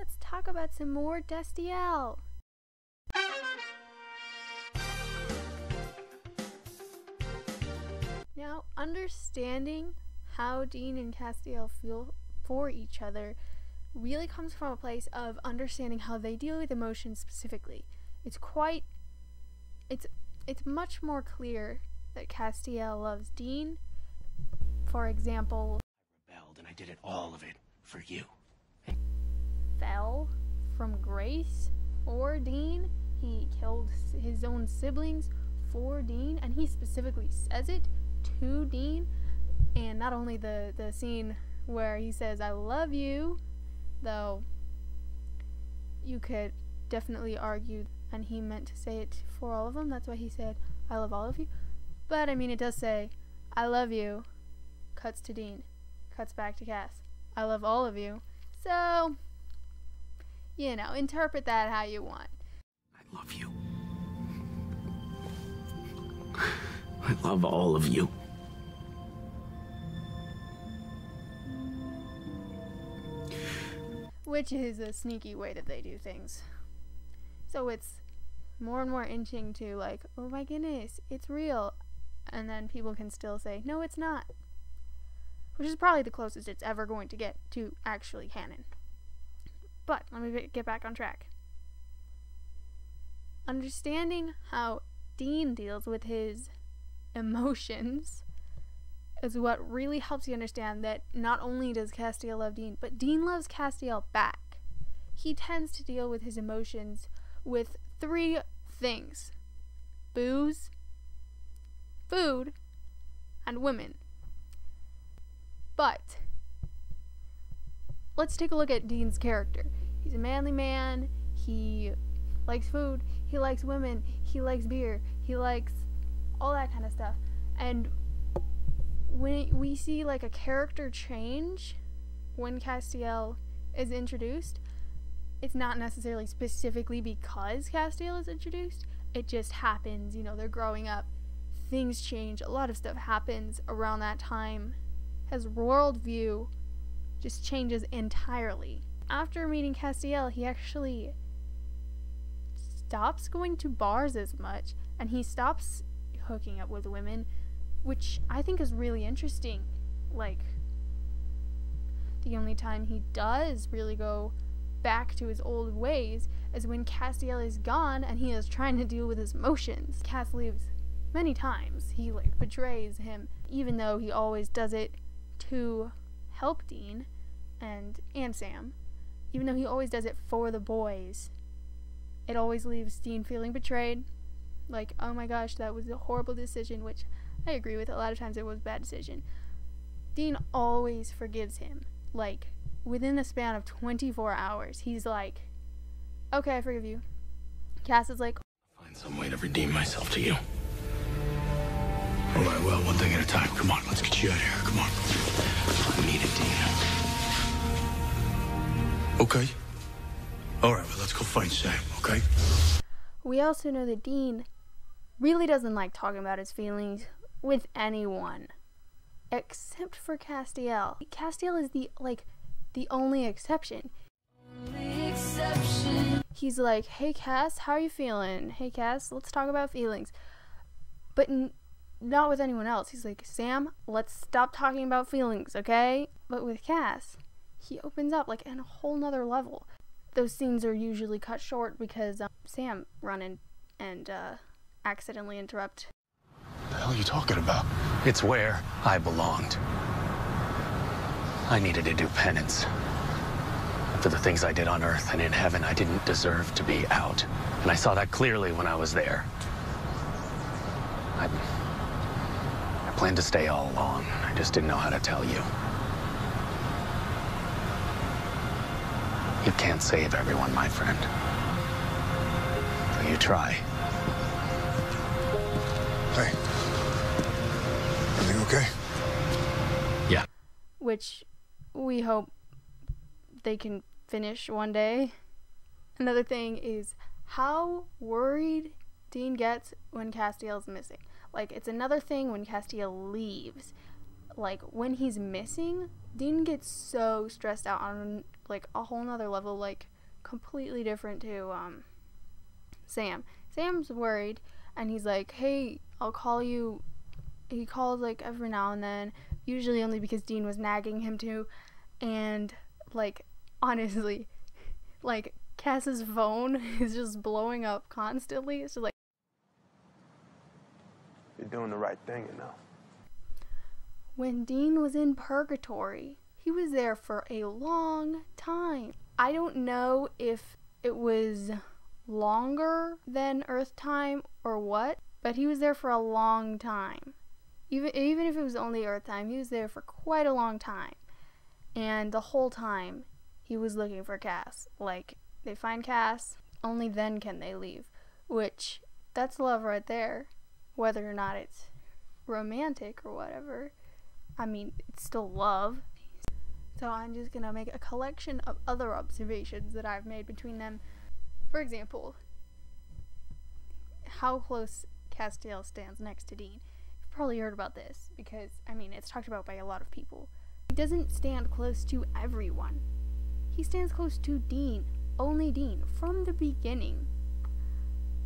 let's talk about some more Castiel. Now, understanding how Dean and Castiel feel for each other really comes from a place of understanding how they deal with emotions specifically. It's much more clear that Castiel loves Dean. For example, I rebelled and I did it, all of it, for you. Fell from grace for Dean. He killed his own siblings for Dean, and he specifically says it to Dean. And not only the scene where he says, I love you, though you could definitely argue, and he meant to say it for all of them. That's why he said, I love all of you. But, I mean, it does say, I love you, cuts to Dean, cuts back to Cass. I love all of you. So, you know, interpret that how you want. I love you. I love all of you. Which is a sneaky way that they do things. So it's more and more inching to like, oh my goodness, it's real. And then people can still say, no, it's not. Which is probably the closest it's ever going to get to actually canon. But let me get back on track. Understanding how Dean deals with his emotions is what really helps you understand that not only does Castiel love Dean, but Dean loves Castiel back. He tends to deal with his emotions with 3 things: booze, food, and women. But let's take a look at Dean's character. He's a manly man. He likes food. He likes women. He likes beer. He likes all that kind of stuff. And when we see like a character change when Castiel is introduced, it's not necessarily specifically because Castiel is introduced. It just happens. You know, they're growing up. Things change. A lot of stuff happens around that time. His worldview just changes entirely. After meeting Castiel, he actually stops going to bars as much, and he stops hooking up with women, which I think is really interesting. Like, the only time he does really go back to his old ways is when Castiel is gone and he is trying to deal with his emotions. Cass leaves many times. He like betrays him, even though he always does it to help Dean and Sam. Even though he always does it for the boys, it always leaves Dean feeling betrayed. Like, oh my gosh, that was a horrible decision, which I agree with. A lot of times it was a bad decision. Dean always forgives him. Like, within the span of 24 hours, he's like, okay, I forgive you. Cass is like, Find some way to redeem myself to you. Alright, well, one thing at a time. Come on, let's get you out of here. Come on. I need it, Dean. Okay. Alright, well, let's go find Sam, okay? we also know that Dean really doesn't like talking about his feelings with anyone. Except for Castiel. Castiel is the only exception. He's like, hey Cass, how are you feeling? Hey Cass, let's talk about feelings. But not with anyone else. He's like, Sam, let's stop talking about feelings, okay? But with Cass, he opens up like in a whole nother level. Those scenes are usually cut short because Sam run in and accidentally interrupt. What the hell are you talking about? It's where I belonged. I needed to do penance. For the things I did on Earth and in heaven, I didn't deserve to be out. And I saw that clearly when I was there. I planned to stay all along. I just didn't know how to tell you. You can't save everyone, my friend. So you try. Hey. Everything okay? Yeah. Which we hope they can finish one day. Another thing is how worried Dean gets when Castiel's missing. Like, it's another thing when Castiel leaves. Like, when he's missing, Dean gets so stressed out on, like, a whole nother level. Like, completely different to Sam. Sam's worried, and he's like, hey, I'll call you. He calls like every now and then, usually only because Dean was nagging him to. And like, honestly, like, Cass's phone is just blowing up constantly. It's just like, you're doing the right thing, you know. When Dean was in purgatory, he was there for a long time. I don't know if it was longer than Earth time or what, but he was there for a long time. Even if it was only Earth time, he was there for quite a long time. And the whole time, he was looking for Cass. Like, they find Cass, only then can they leave. Which, that's love right there. Whether or not it's romantic or whatever. I mean, it's still love. So I'm just gonna make a collection of other observations that I've made between them. For example, how close Castiel stands next to Dean. You've probably heard about this because, I mean, it's talked about by a lot of people. He doesn't stand close to everyone. He stands close to Dean, only Dean, from the beginning.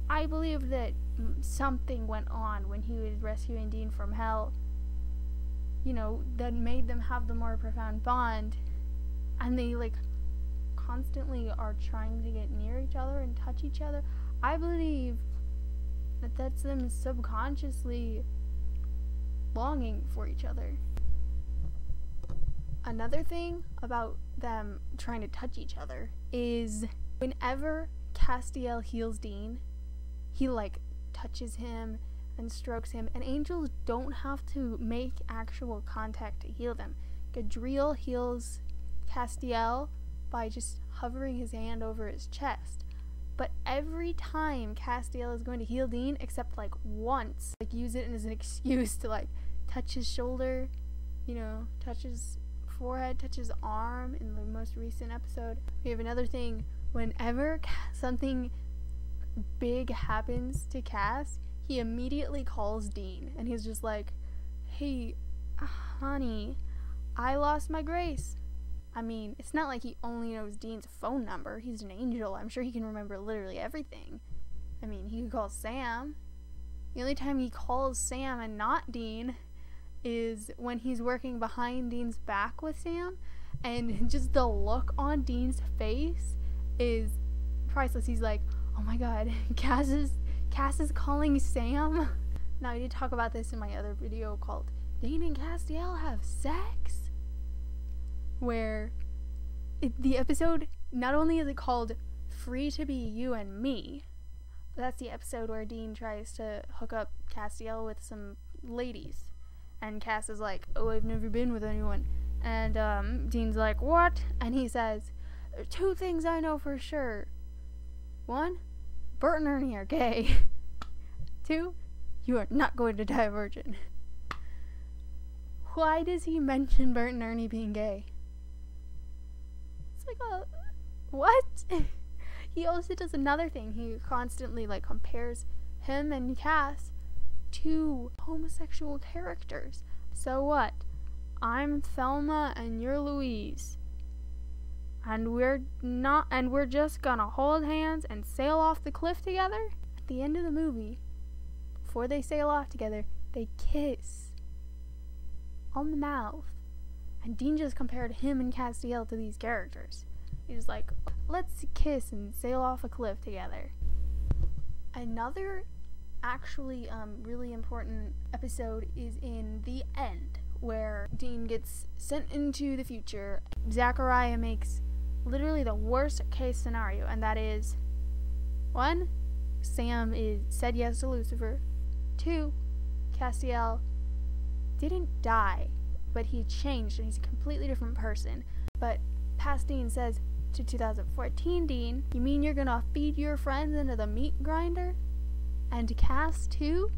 I believe that something went on when he was rescuing Dean from hell, you know, that made them have the more profound bond, and they like constantly are trying to get near each other and touch each other. I believe that that's them subconsciously longing for each other. Another thing about them trying to touch each other is whenever Castiel heals Dean, he like touches him and strokes him, and angels don't have to make actual contact to heal them. Gadriel heals Castiel by just hovering his hand over his chest. But every time Castiel is going to heal Dean, except like once, like use it as an excuse to like touch his shoulder, you know, touch his forehead, touch his arm in the most recent episode. We have another thing, whenever something big happens to Cass, he immediately calls Dean, and he's just like, hey, honey, I lost my grace. I mean, it's not like he only knows Dean's phone number. He's an angel. I'm sure he can remember literally everything. I mean, he could call Sam. The only time he calls Sam and not Dean is when he's working behind Dean's back with Sam, and just the look on Dean's face is priceless. He's like, oh my god, Cass is calling Sam. Now, I did talk about this in my other video called Dean and Castiel Have Sex, where the episode, not only is it called Free to Be You and Me, but that's the episode where Dean tries to hook up Castiel with some ladies, and Cass is like, oh, I've never been with anyone, and Dean's like, what? And he says, there are two things I know for sure. One, Bert and Ernie are gay. Two, you are not going to die a virgin. Why does he mention Bert and Ernie being gay? It's like, what? He also does another thing. He constantly like compares him and Cass to homosexual characters. So what? I'm Thelma and you're Louise. And we're just gonna hold hands and sail off the cliff together? At the end of the movie, before they sail off together, they kiss on the mouth. And Dean just compared him and Castiel to these characters. He's like, let's kiss and sail off a cliff together. Another actually really important episode is in the end, where Dean gets sent into the future. Zachariah makes literally the worst case scenario, and that is 1, Sam said yes to Lucifer. 2, Castiel didn't die, but he changed and he's a completely different person. But past Dean says to 2014 Dean, you mean you're gonna feed your friends into the meat grinder? And Cass too?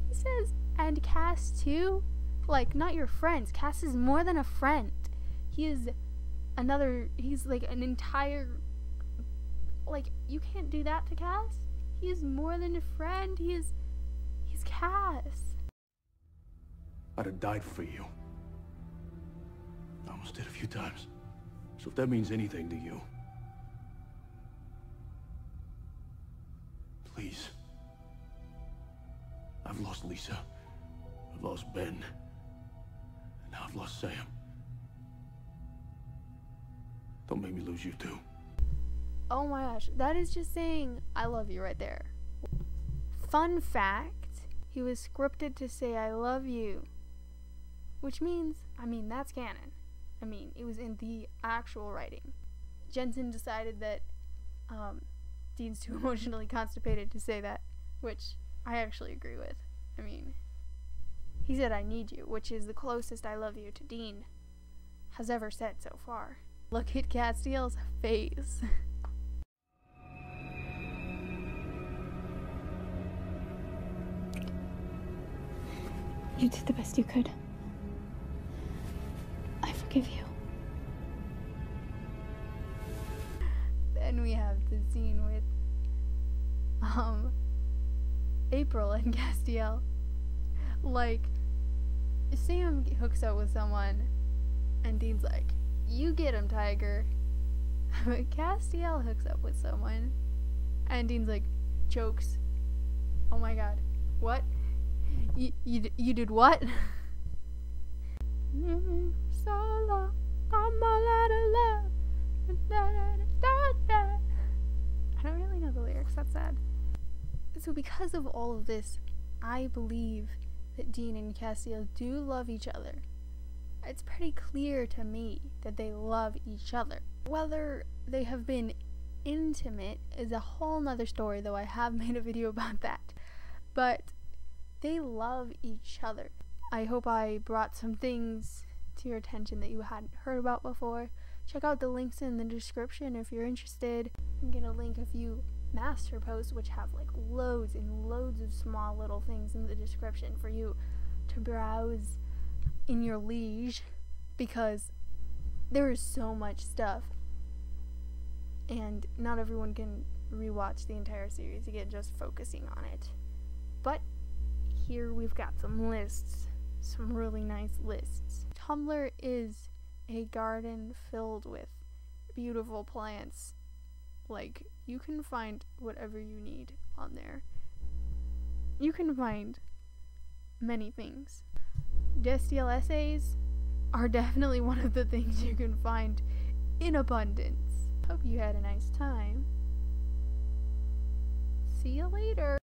He says, and Cass too? Like, not your friends. Cass is more than a friend. He's like an entire, like, you can't do that to Cass. He is more than a friend. He's Cass. I'd have died for you. I almost did a few times. So if that means anything to you, Please. I've lost Lisa. I've lost Ben. And now I've lost Sam. Don't make me lose you too. Oh my gosh, that is just saying I love you right there. Fun fact, he was scripted to say I love you. Which means, that's canon. It was in the actual writing. Jensen decided that Dean's too emotionally constipated to say that, which I actually agree with. He said I need you, which is the closest I love you to Dean has ever said so far. Look at Castiel's face. You did the best you could. I forgive you. Then we have the scene with April and Castiel. Like, Sam hooks up with someone and Dean's like, you get him, Tiger. But Castiel hooks up with someone and Dean's like, jokes. Oh my god. What? You did what? So long, I'm all out of love. I don't really know the lyrics, that's sad. So because of all of this, I believe that Dean and Castiel do love each other. It's pretty clear to me that they love each other. Whether they have been intimate is a whole nother story, though I have made a video about that. But they love each other. I hope I brought some things to your attention that you hadn't heard about before. Check out the links in the description if you're interested. I'm gonna link a few master posts which have like loads and loads of small little things in the description for you to browse in your leisure, because there is so much stuff and not everyone can rewatch the entire series, again, just focusing on it. But here we've got some lists, some really nice lists. Tumblr is a garden filled with beautiful plants. Like, you can find whatever you need on there. You can find many things. Castiel essays are definitely one of the things you can find in abundance. Hope you had a nice time. See you later.